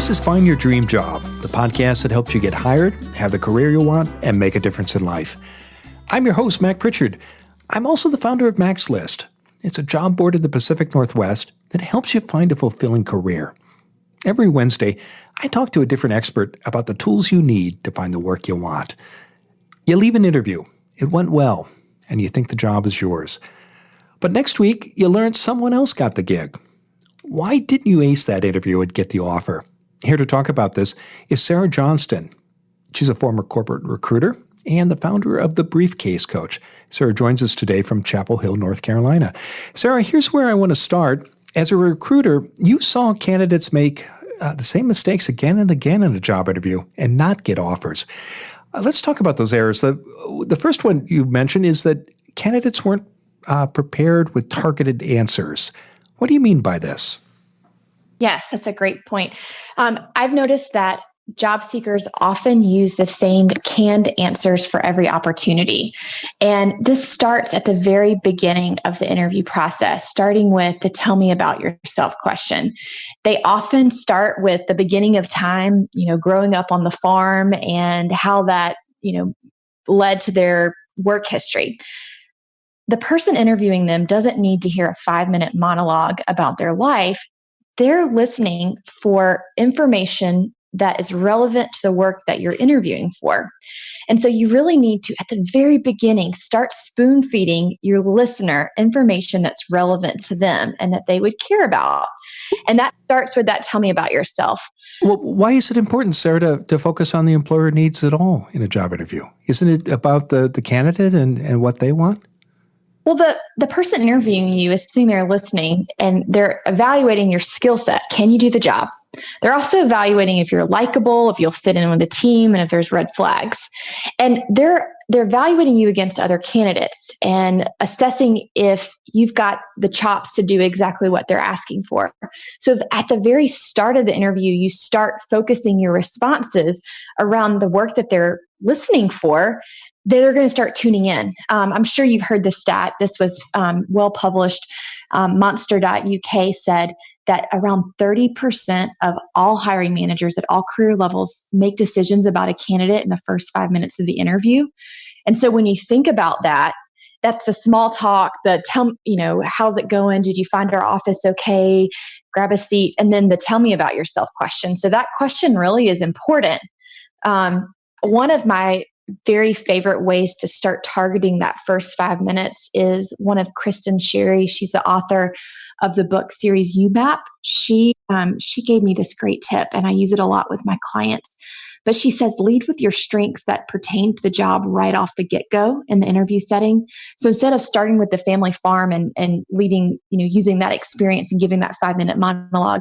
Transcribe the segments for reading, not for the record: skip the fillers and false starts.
This is Find Your Dream Job, the podcast that helps you get hired, have the career you want, and make a difference in life. I'm your host, Mac Pritchard. I'm also the founder of Mac's List. It's a job board in the Pacific Northwest that helps you find a fulfilling career. Every Wednesday, I talk to a different expert about the tools you need to find the work you want. You leave an interview, it went well, and you think the job is yours. But next week, you learn someone else got the gig. Why didn't you ace that interview and get the offer? Here to talk about this is Sarah Johnston. She's a former corporate recruiter and the founder of The Briefcase Coach. Sarah joins us today from Chapel Hill, North Carolina. Sarah, here's where I want to start. As a recruiter, you saw candidates make the same mistakes again and again in a job interview and not get offers. Let's talk about those errors. The first one you mentioned is that candidates weren't prepared with targeted answers. What do you mean by this? Yes, that's a great point. I've noticed that job seekers often use the same canned answers for every opportunity. And this starts at the very beginning of the interview process, starting with the tell me about yourself question. They often start with the beginning of time, growing up on the farm and how that, led to their work history. The person interviewing them doesn't need to hear a 5-minute monologue about their life. They're listening for information that is relevant to the work that you're interviewing for. And so you really need to, at the very beginning, start spoon feeding your listener information that's relevant to them and that they would care about. And that starts with that tell me about yourself. Well, why is it important, Sarah, to focus on the employer needs at all in a job interview? Isn't it about the candidate and what they want? Well, the person interviewing you is sitting there listening and they're evaluating your skill set. Can you do the job? They're also evaluating if you're likable, if you'll fit in with the team, and if there's red flags. And they're evaluating you against other candidates and assessing if you've got the chops to do exactly what they're asking for. So if at the very start of the interview, you start focusing your responses around the work that they're listening for, they're going to start tuning in. I'm sure you've heard this stat. This was well published. Monster.uk said that around 30% of all hiring managers at all career levels make decisions about a candidate in the first 5 minutes of the interview. And so when you think about that, that's the small talk, how's it going? Did you find our office okay? Grab a seat. And then the tell me about yourself question. So that question really is important. One of my very favorite ways to start targeting that first 5 minutes is one of Kristen Sherry. She's the author of the book series UMAP. She gave me this great tip, and I use it a lot with my clients. But she says, lead with your strengths that pertain to the job right off the get-go in the interview setting. So instead of starting with the family farm and leading, using that experience and giving that 5-minute monologue,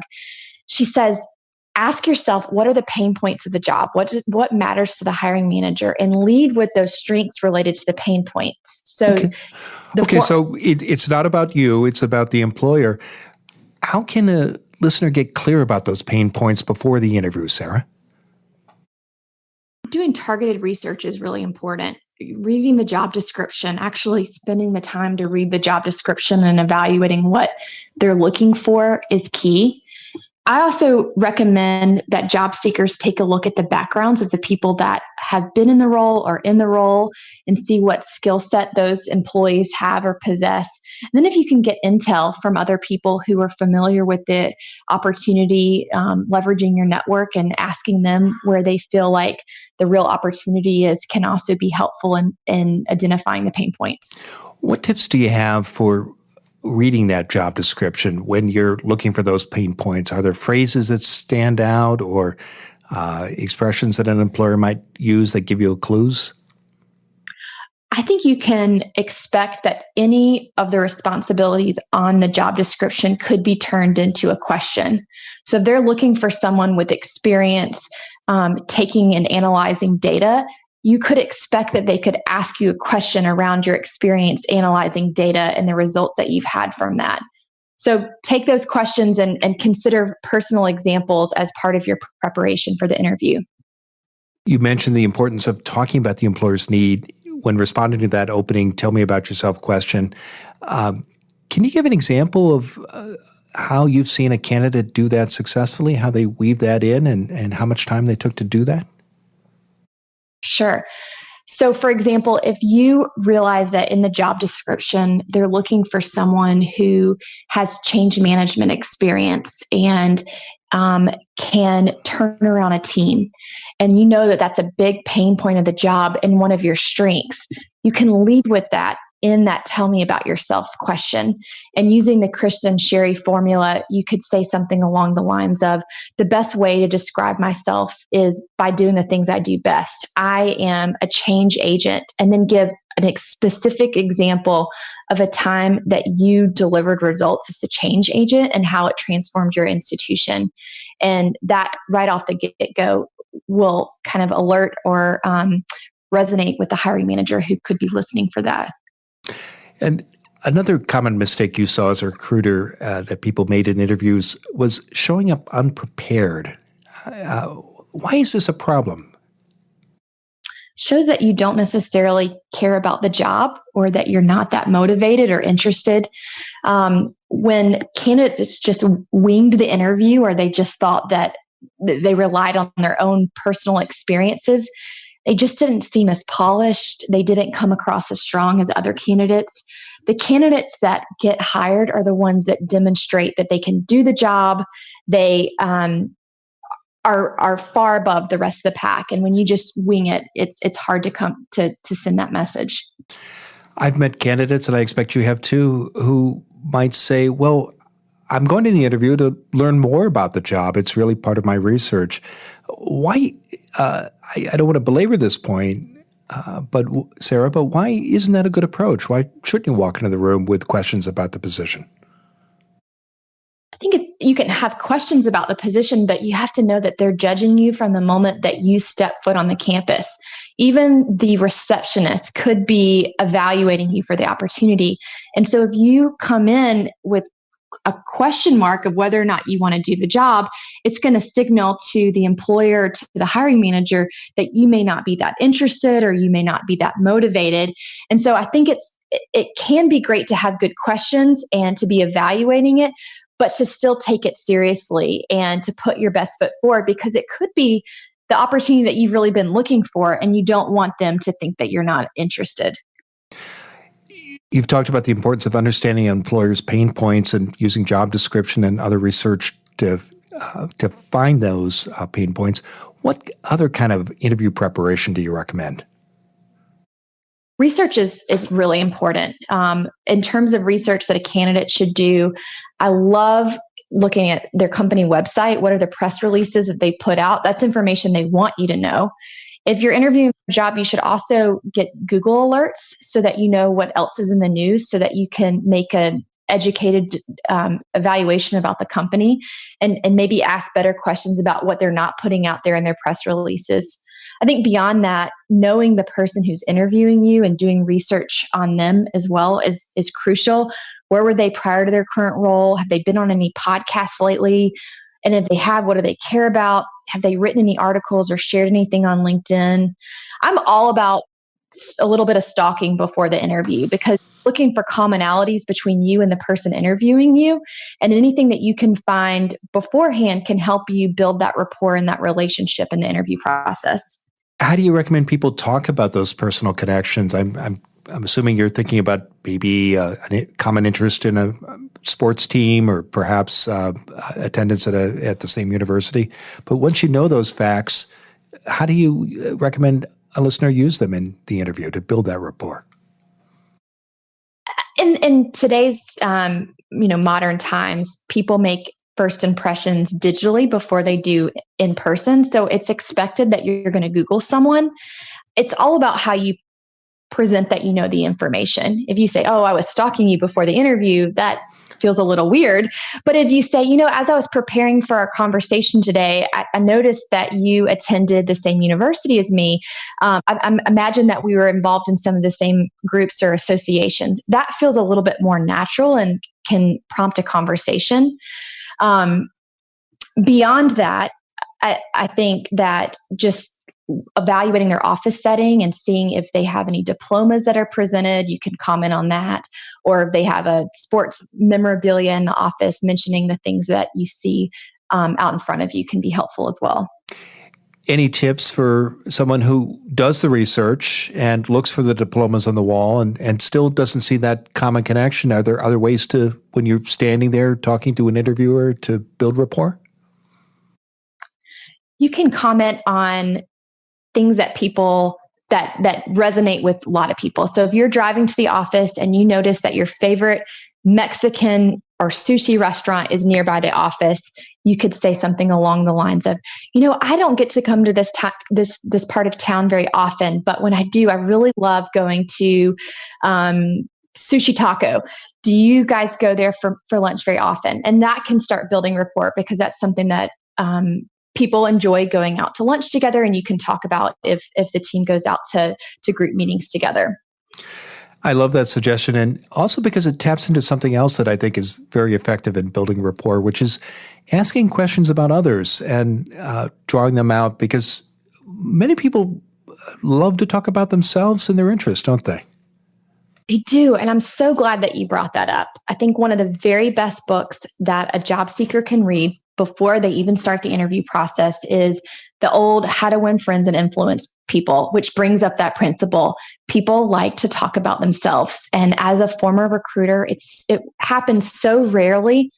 she says, ask yourself, what are the pain points of the job? What matters to the hiring manager? And lead with those strengths related to the pain points. So, so it's not about you, it's about the employer. How can a listener get clear about those pain points before the interview, Sarah? Doing targeted research is really important. Reading the job description, actually spending the time to read the job description and evaluating what they're looking for is key. I also recommend that job seekers take a look at the backgrounds of the people that have been in the role or in the role and see what skill set those employees have or possess. And then if you can get intel from other people who are familiar with the opportunity, leveraging your network and asking them where they feel like the real opportunity is, can also be helpful in identifying the pain points. What tips do you have for reading that job description when you're looking for those pain points? Are there phrases that stand out or expressions that an employer might use that give you clues? I think you can expect that any of the responsibilities on the job description could be turned into a question. So if they're looking for someone with experience taking and analyzing data, you could expect that they could ask you a question around your experience analyzing data and the results that you've had from that. So take those questions and consider personal examples as part of your preparation for the interview. You mentioned the importance of talking about the employer's need when responding to that opening, tell me about yourself question. Can you give an example of how you've seen a candidate do that successfully, how they weave that in, and how much time they took to do that? Sure. So, for example, if you realize that in the job description, they're looking for someone who has change management experience and can turn around a team, and you know that that's a big pain point of the job and one of your strengths, you can lead with that in that tell me about yourself question. And using the Kristen Sherry formula, you could say something along the lines of the best way to describe myself is by doing the things I do best. I am a change agent, and then give a specific example of a time that you delivered results as a change agent and how it transformed your institution. And that right off the get-go will kind of alert or resonate with the hiring manager who could be listening for that. And another common mistake you saw as a recruiter that people made in interviews was showing up unprepared. Why is this a problem? Shows that you don't necessarily care about the job or that you're not that motivated or interested. When candidates just winged the interview or they just thought that they relied on their own personal experiences, they just didn't seem as polished. They didn't come across as strong as other candidates. The candidates that get hired are the ones that demonstrate that they can do the job. They are far above the rest of the pack. And when you just wing it, it's hard to come to send that message. I've met candidates, and I expect you have too, who might say, well, I'm going to the interview to learn more about the job. It's really part of my research. Why? I don't want to belabor this point, but Sarah, but why isn't that a good approach? Why shouldn't you walk into the room with questions about the position? I think you can have questions about the position, but you have to know that they're judging you from the moment that you step foot on the campus. Even the receptionist could be evaluating you for the opportunity. And so if you come in with a question mark of whether or not you want to do the job, it's going to signal to the employer, to the hiring manager, that you may not be that interested or you may not be that motivated. And so I think it can be great to have good questions and to be evaluating it, but to still take it seriously and to put your best foot forward, because it could be the opportunity that you've really been looking for and you don't want them to think that you're not interested. You've talked about the importance of understanding an employer's pain points and using job description and other research to find those pain points. What other kind of interview preparation do you recommend? Research is really important. In terms of research that a candidate should do, I love looking at their company website. What are the press releases that they put out? That's information they want you to know. If you're interviewing for a job, you should also get Google alerts so that you know what else is in the news, so that you can make an educated evaluation about the company and maybe ask better questions about what they're not putting out there in their press releases. I think beyond that, knowing the person who's interviewing you and doing research on them as well is crucial. Where were they prior to their current role? Have they been on any podcasts lately? And if they have, what do they care about? Have they written any articles or shared anything on LinkedIn? I'm all about a little bit of stalking before the interview, because looking for commonalities between you and the person interviewing you, and anything that you can find beforehand can help you build that rapport and that relationship in the interview process. How do you recommend people talk about those personal connections? I'm assuming you're thinking about maybe a common interest in a sports team or perhaps attendance at the same university. But once you know those facts, how do you recommend a listener use them in the interview to build that rapport? In today's modern times, people make first impressions digitally before they do in person. So it's expected that you're going to Google someone. It's all about how you present that you know the information. If you say, oh, I was stalking you before the interview, that feels a little weird. But if you say, as I was preparing for our conversation today, I noticed that you attended the same university as me. I imagine that we were involved in some of the same groups or associations. That feels a little bit more natural and can prompt a conversation. Beyond that, I think that just evaluating their office setting and seeing if they have any diplomas that are presented, you can comment on that. Or if they have a sports memorabilia in the office, mentioning the things that you see out in front of you can be helpful as well. Any tips for someone who does the research and looks for the diplomas on the wall and still doesn't see that common connection? Are there other ways to, when you're standing there talking to an interviewer, to build rapport? You can comment on things that people that resonate with a lot of people. So if you're driving to the office and you notice that your favorite Mexican or sushi restaurant is nearby the office, you could say something along the lines of, I don't get to come to this part of town very often, but when I do, I really love going to Sushi Taco. Do you guys go there for lunch very often? And that can start building rapport, because that's something that people enjoy going out to lunch together, and you can talk about if the team goes out to group meetings together. I love that suggestion, and also because it taps into something else that I think is very effective in building rapport, which is asking questions about others and drawing them out, because many people love to talk about themselves and their interests, don't they? They do, and I'm so glad that you brought that up. I think one of the very best books that a job seeker can read before they even start the interview process is the old How to Win Friends and Influence People, which brings up that principle. People like to talk about themselves. And as a former recruiter, it happens so rarely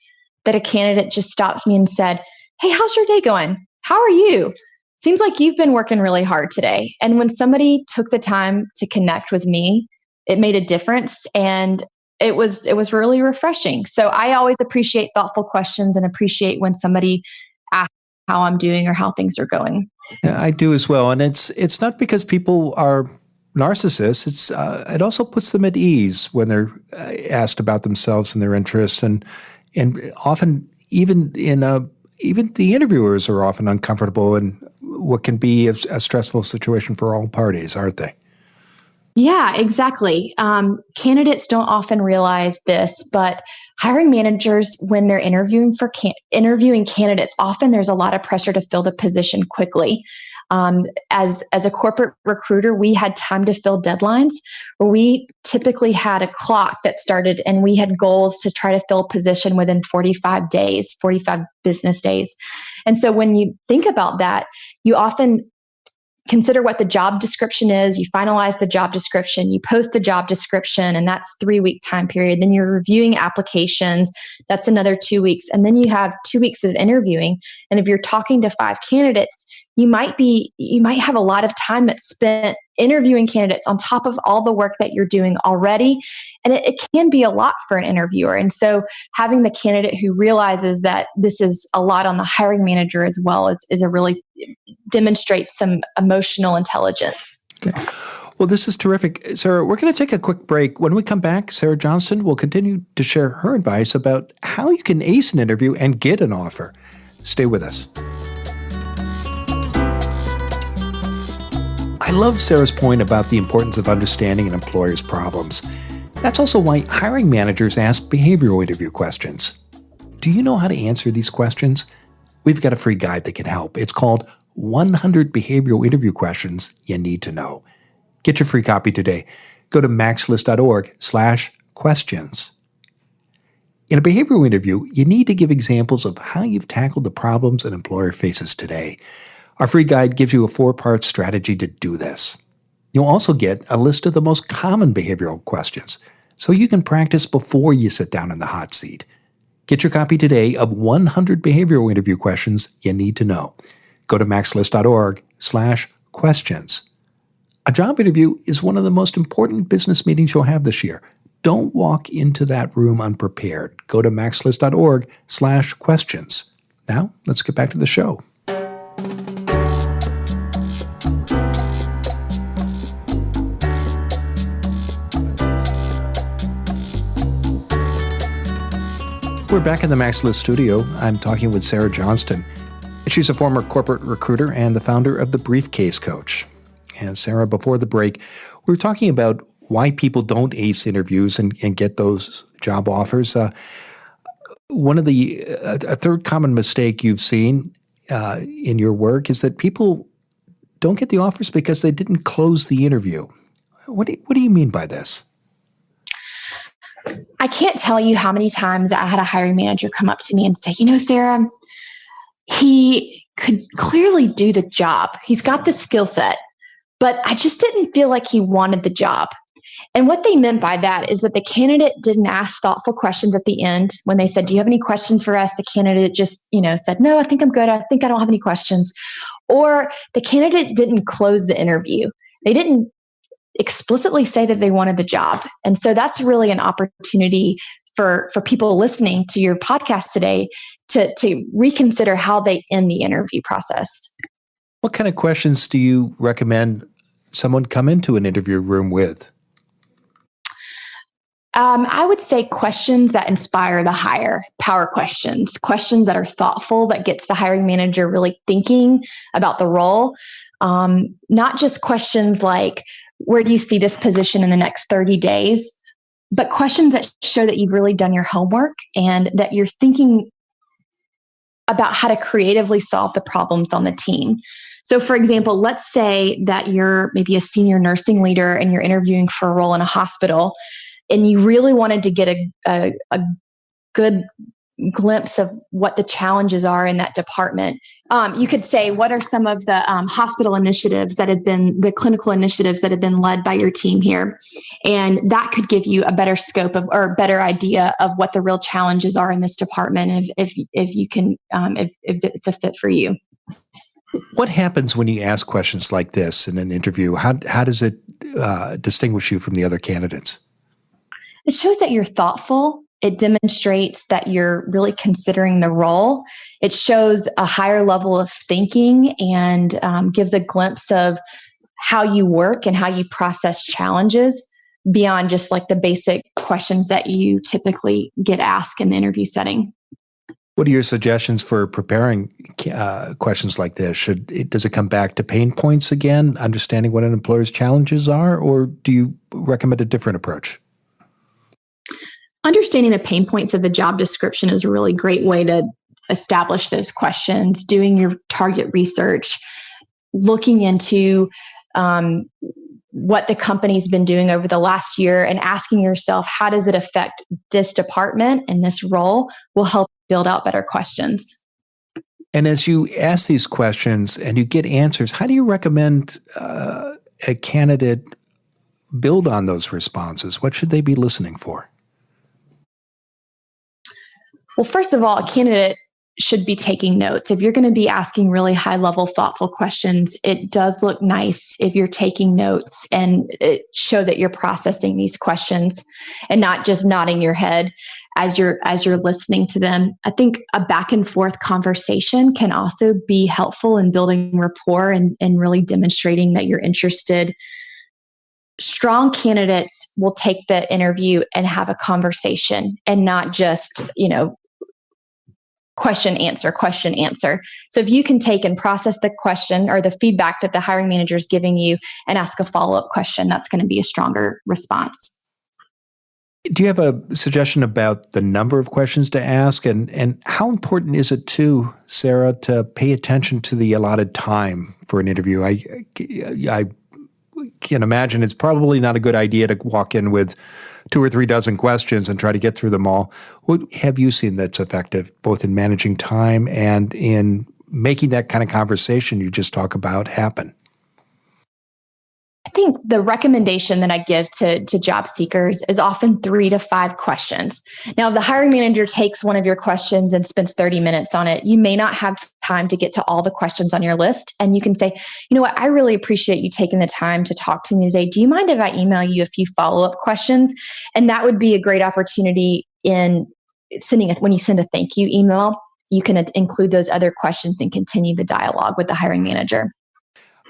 that a candidate just stopped me and said, "Hey, how's your day going? How are you? Seems like you've been working really hard today." And when somebody took the time to connect with me, it made a difference. And it was really refreshing. So I always appreciate thoughtful questions and appreciate when somebody asks how I'm doing or how things are going. Yeah, I do as well. And it's not because people are narcissists. It also puts them at ease when they're asked about themselves and their interests. And often even the interviewers are often uncomfortable in what can be a stressful situation for all parties, aren't they? Yeah, exactly. Candidates don't often realize this, but hiring managers, when they're interviewing candidates, often there's a lot of pressure to fill the position quickly. As a corporate recruiter, we had time to fill deadlines, where we typically had a clock that started, and we had goals to try to fill a position within 45 business days. And so when you think about that, you often consider what the job description is. You finalize the job description, you post the job description, and that's 3-week time period. Then you're reviewing applications. That's another 2 weeks. And then you have 2 weeks of interviewing. And if you're talking to 5 candidates, you might have a lot of time that's spent interviewing candidates on top of all the work that you're doing already. And it can be a lot for an interviewer. And so having the candidate who realizes that this is a lot on the hiring manager as well is a really demonstrates some emotional intelligence. Okay. Well, this is terrific. Sarah, we're going to take a quick break. When we come back, Sarah Johnston will continue to share her advice about how you can ace an interview and get an offer. Stay with us. I love Sarah's point about the importance of understanding an employer's problems. That's also why hiring managers ask behavioral interview questions. Do you know how to answer these questions? We've got a free guide that can help. It's called 100 Behavioral Interview Questions You Need to Know. Get your free copy today. Go to maxlist.org/questions. In a behavioral interview, you need to give examples of how you've tackled the problems an employer faces today. Our free guide gives you a 4-part strategy to do this. You'll also get a list of the most common behavioral questions, so you can practice before you sit down in the hot seat. Get your copy today of 100 Behavioral Interview Questions You Need to Know. Go to maxlist.org/questions. A job interview is one of the most important business meetings you'll have this year. Don't walk into that room unprepared. Go to maxlist.org/questions. Now, let's get back to the show. We're back in the Max List studio. I'm talking with Sarah Johnston. She's a former corporate recruiter and the founder of the Briefcase Coach. And Sarah, before the break, we were talking about why people don't ace interviews and get those job offers. A third common mistake you've seen in your work is that people don't get the offers because they didn't close the interview. What do you mean by this? I can't tell you how many times I had a hiring manager come up to me and say, Sarah, he could clearly do the job. He's got the skill set, but I just didn't feel like he wanted the job. And what they meant by that is that the candidate didn't ask thoughtful questions at the end. When they said, do you have any questions for us? The candidate just, said, no, I think I'm good. I think I don't have any questions. Or the candidate didn't close the interview. They didn't explicitly say that they wanted the job. And so that's really an opportunity for people listening to your podcast today to reconsider how they end the interview process. What kind of questions do you recommend someone come into an interview room with? I would say questions that inspire the hire, power questions that are thoughtful, that gets the hiring manager really thinking about the role. Not just questions like, where do you see this position in the next 30 days? But questions that show that you've really done your homework and that you're thinking about how to creatively solve the problems on the team. So for example, let's say that you're maybe a senior nursing leader and you're interviewing for a role in a hospital, and you really wanted to get a good glimpse of what the challenges are in that department. You could say, what are some of the hospital initiatives that have been, the clinical initiatives that have been led by your team here? And that could give you a better scope of, or better idea of what the real challenges are in this department, if you can, if it's a fit for you. What happens when you ask questions like this in an interview? How does it distinguish you from the other candidates? It shows that you're thoughtful. It demonstrates that you're really considering the role. It shows a higher level of thinking and gives a glimpse of how you work and how you process challenges beyond just like the basic questions that you typically get asked in the interview setting. What are your suggestions for preparing questions like this? Does it come back to pain points again, understanding what an employer's challenges are, or do you recommend a different approach? Understanding the pain points of the job description is a really great way to establish those questions, doing your target research, looking into what the company's been doing over the last year and asking yourself, how does it affect this department and this role will help build out better questions. And as you ask these questions and you get answers, how do you recommend a candidate build on those responses? What should they be listening for? Well, first of all, a candidate should be taking notes. If you're going to be asking really high-level, thoughtful questions, it does look nice if you're taking notes and show that you're processing these questions and not just nodding your head as you're listening to them. I think a back and forth conversation can also be helpful in building rapport and really demonstrating that you're interested. Strong candidates will take the interview and have a conversation and not just, question, answer. So if you can take and process the question or the feedback that the hiring manager is giving you and ask a follow-up question, that's going to be a stronger response. Do you have a suggestion about the number of questions to ask, and how important is it too, Sarah, to pay attention to the allotted time for an interview? I can imagine it's probably not a good idea to walk in with 2 or 3 dozen questions and try to get through them all. What have you seen that's effective, both in managing time and in making that kind of conversation you just talk about happen? I think the recommendation that I give to job seekers is often 3 to 5 questions. Now, if the hiring manager takes one of your questions and spends 30 minutes on it, you may not have time to get to all the questions on your list. And you can say, you know what, I really appreciate you taking the time to talk to me today. Do you mind if I email you a few follow-up questions? And that would be a great opportunity in when you send a thank you email, you can include those other questions and continue the dialogue with the hiring manager.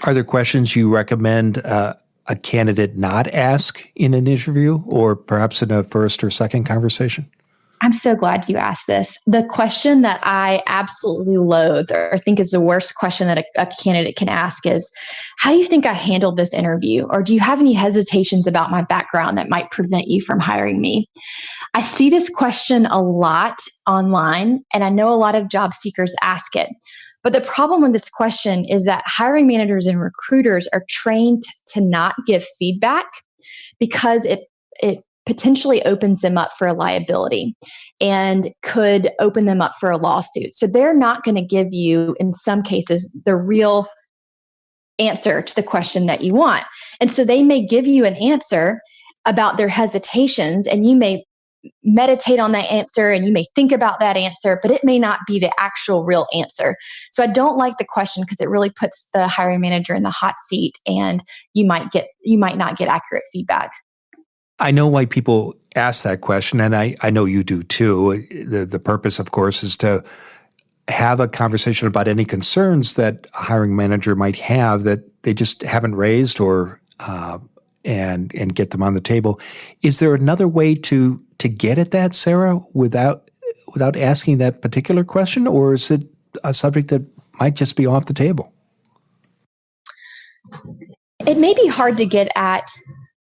Are there questions you recommend a candidate not ask in an interview or perhaps in a first or second conversation? I'm so glad you asked this. The question that I absolutely loathe or think is the worst question that a candidate can ask is, how do you think I handled this interview? Or do you have any hesitations about my background that might prevent you from hiring me? I see this question a lot online, and I know a lot of job seekers ask it. But the problem with this question is that hiring managers and recruiters are trained to not give feedback because it potentially opens them up for a liability and could open them up for a lawsuit. So they're not going to give you, in some cases, the real answer to the question that you want. And so they may give you an answer about their hesitations, and you may meditate on that answer and you may think about that answer, but it may not be the actual real answer. So I don't like the question because it really puts the hiring manager in the hot seat, and you might not get accurate feedback. I know why people ask that question, and I know you do too. The purpose, of course, is to have a conversation about any concerns that a hiring manager might have that they just haven't raised, or and get them on the table. Is there another way to get at that, Sarah, without asking that particular question, or is it a subject that might just be off the table? It may be hard to get at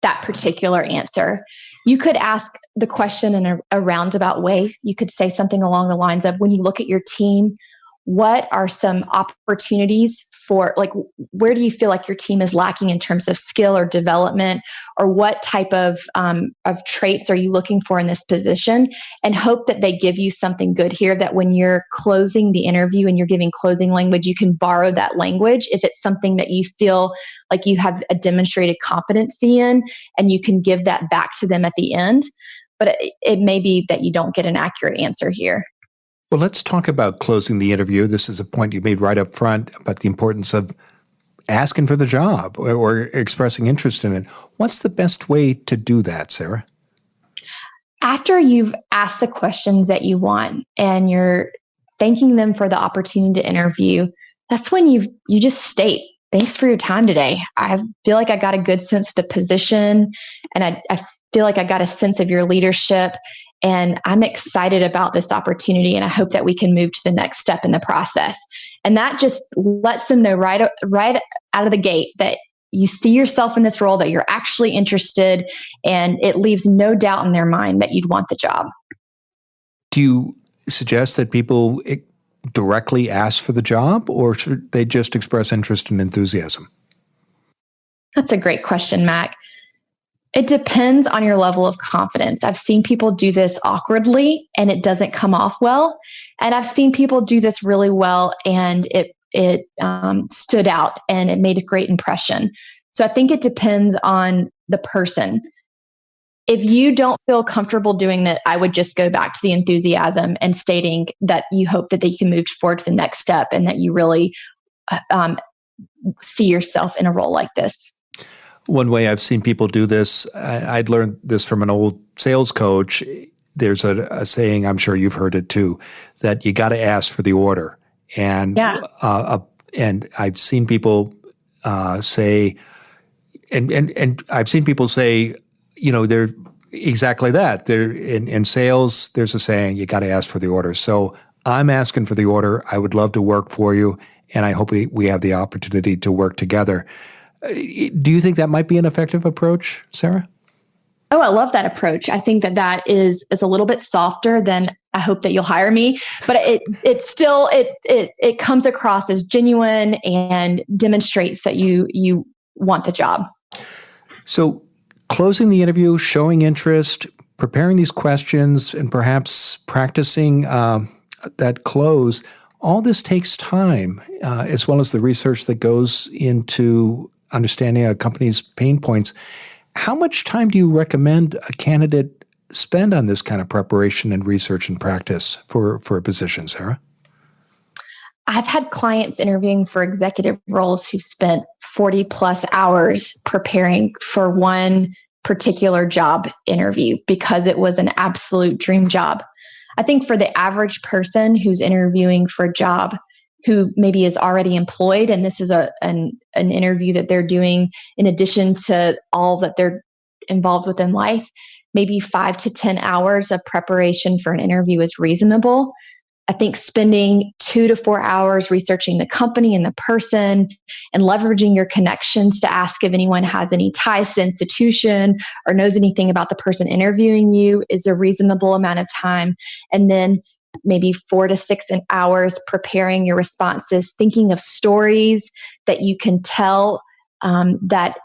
that particular answer. You could ask the question in a roundabout way. You could say something along the lines of, when you look at your team, what are some opportunities for, like, where do you feel like your team is lacking in terms of skill or development, or what type of traits are you looking for in this position? And hope that they give you something good here, that when you're closing the interview and you're giving closing language, you can borrow that language if it's something that you feel like you have a demonstrated competency in, and you can give that back to them at the end. But it may be that you don't get an accurate answer here. Well, let's talk about closing the interview. This is a point you made right up front about the importance of asking for the job or expressing interest in it. What's the best way to do that, Sarah? After you've asked the questions that you want and you're thanking them for the opportunity to interview, that's when you just state, thanks for your time today. I feel like I got a good sense of the position, and I feel like I got a sense of your leadership, and I'm excited about this opportunity, and I hope that we can move to the next step in the process. And that just lets them know right out of the gate that you see yourself in this role, that you're actually interested, and it leaves no doubt in their mind that you'd want the job. Do you suggest that people directly ask for the job, or should they just express interest and enthusiasm? That's a great question, Mac. It depends on your level of confidence. I've seen people do this awkwardly and it doesn't come off well. And I've seen people do this really well and it stood out and it made a great impression. So I think it depends on the person. If you don't feel comfortable doing that, I would just go back to the enthusiasm and stating that you hope that you can move forward to the next step and that you really see yourself in a role like this. One way I've seen people do this, I'd learned this from an old sales coach. There's a saying, I'm sure you've heard it too, that you got to ask for the order. And and I've seen people say, and I've seen people say, they're exactly that. They're in sales. There's a saying, you got to ask for the order. So I'm asking for the order. I would love to work for you, and I hope we have the opportunity to work together. Do you think that might be an effective approach, Sarah? Oh, I love that approach. I think that is a little bit softer than I hope that you'll hire me, but it still comes across as genuine and demonstrates that you want the job. So closing the interview, showing interest, preparing these questions, and perhaps practicing that close, all this takes time, as well as the research that goes into understanding a company's pain points. How much time do you recommend a candidate spend on this kind of preparation and research and practice for a position, Sarah? I've had clients interviewing for executive roles who spent 40 plus hours preparing for one particular job interview because it was an absolute dream job. I think for the average person who's interviewing for a job who maybe is already employed, and this is an interview that they're doing in addition to all that they're involved with in life, maybe 5 to 10 hours of preparation for an interview is reasonable. I think spending 2 to 4 hours researching the company and the person and leveraging your connections to ask if anyone has any ties to the institution or knows anything about the person interviewing you is a reasonable amount of time. And then maybe 4 to 6 hours preparing your responses, thinking of stories that you can tell that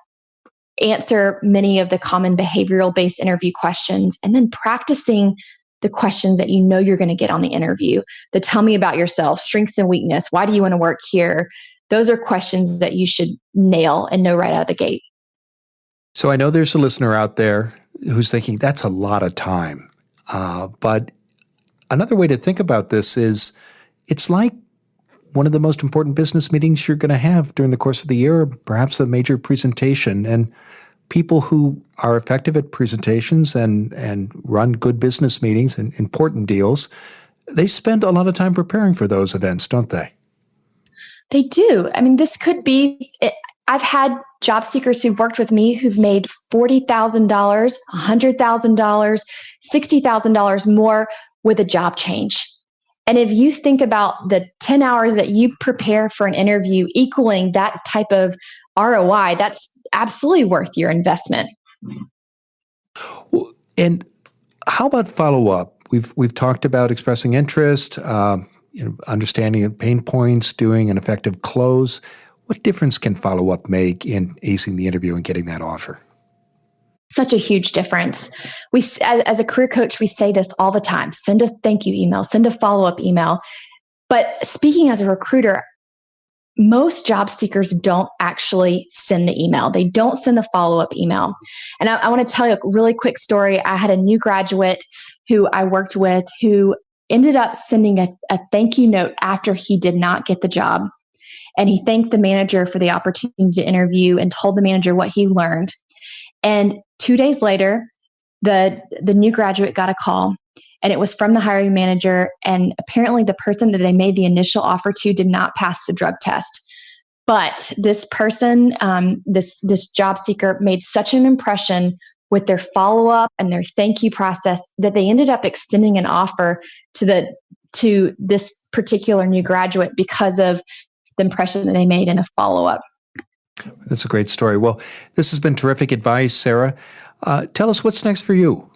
answer many of the common behavioral-based interview questions, and then practicing the questions that you know you're going to get on the interview. The tell me about yourself, strengths and weakness, why do you want to work here? Those are questions that you should nail and know right out of the gate. So I know there's a listener out there who's thinking that's a lot of time. But another way to think about this is it's like one of the most important business meetings you're going to have during the course of the year, perhaps a major presentation. And people who are effective at presentations and run good business meetings and important deals, they spend a lot of time preparing for those events, don't they? They do. I mean, this could be, I've had job seekers who've worked with me who've made $40,000, $100,000, $60,000 more with a job change. And if you think about the 10 hours that you prepare for an interview equaling that type of ROI, that's absolutely worth your investment. Well, and how about follow-up? We've talked about expressing interest, understanding pain points, doing an effective close. What difference can follow-up make in acing the interview and getting that offer? Such a huge difference. We, as a career coach, we say this all the time: send a thank you email, send a follow-up email. But speaking as a recruiter, most job seekers don't actually send the email. They don't send the follow-up email. And I want to tell you a really quick story. I had a new graduate who I worked with who ended up sending a thank you note after he did not get the job. And he thanked the manager for the opportunity to interview and told the manager what he learned. And 2 days later, the new graduate got a call, and it was from the hiring manager. And apparently the person that they made the initial offer to did not pass the drug test. But this person, this job seeker, made such an impression with their follow-up and their thank you process that they ended up extending an offer to this particular new graduate because of the impression that they made in a follow-up. That's a great story. Well, this has been terrific advice, Sarah. Tell us what's next for you.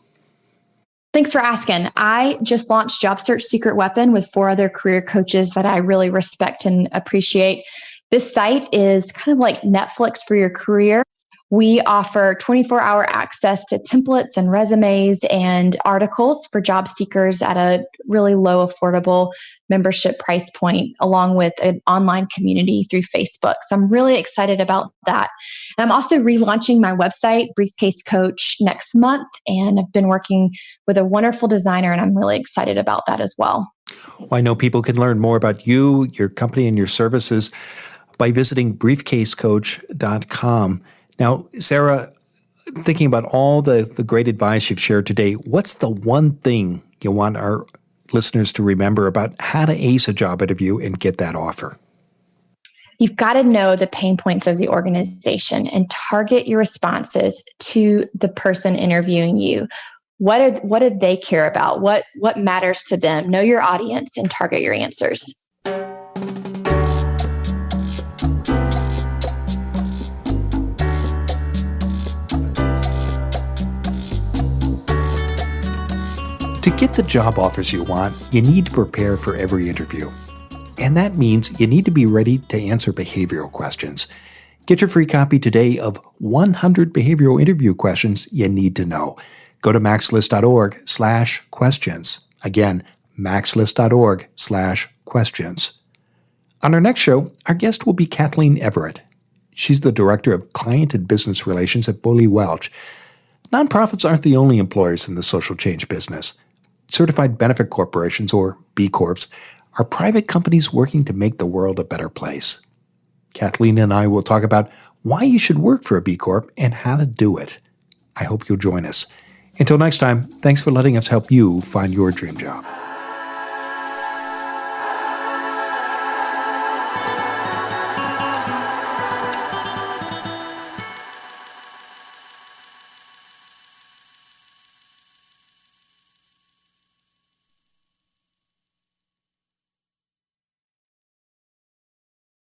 Thanks for asking. I just launched Job Search Secret Weapon with 4 other career coaches that I really respect and appreciate. This site is kind of like Netflix for your career. We offer 24-hour access to templates and resumes and articles for job seekers at a really low, affordable membership price point, along with an online community through Facebook. So I'm really excited about that. And I'm also relaunching my website, Briefcase Coach, next month. And I've been working with a wonderful designer, and I'm really excited about that as well. Well, I know people can learn more about you, your company, and your services by visiting briefcasecoach.com. Now, Sarah, thinking about all the great advice you've shared today, what's the one thing you want our listeners to remember about how to ace a job interview and get that offer? You've got to know the pain points of the organization and target your responses to the person interviewing you. What do they care about? What matters to them? Know your audience and target your answers. To get the job offers you want, you need to prepare for every interview. And that means you need to be ready to answer behavioral questions. Get your free copy today of 100 behavioral interview questions you need to know. Go to maxlist.org/questions. Again, maxlist.org/questions. On our next show, our guest will be Kathleen Everett. She's the Director of Client and Business Relations at Bully Welch. Nonprofits aren't the only employers in the social change business. Certified benefit corporations, or B Corps, are private companies working to make the world a better place. Kathleen and I will talk about why you should work for a B Corp and how to do it. I hope you'll join us. Until next time, thanks for letting us help you find your dream job.